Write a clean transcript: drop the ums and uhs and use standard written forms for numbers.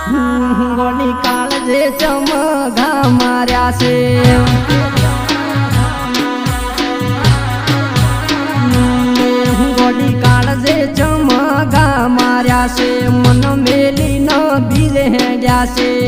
ગોડી કાળજે ચમગા માર્યા છે ગોડી કાળજે ચમગા માર્યા છે મન મેલી ન બીજે ગયા છે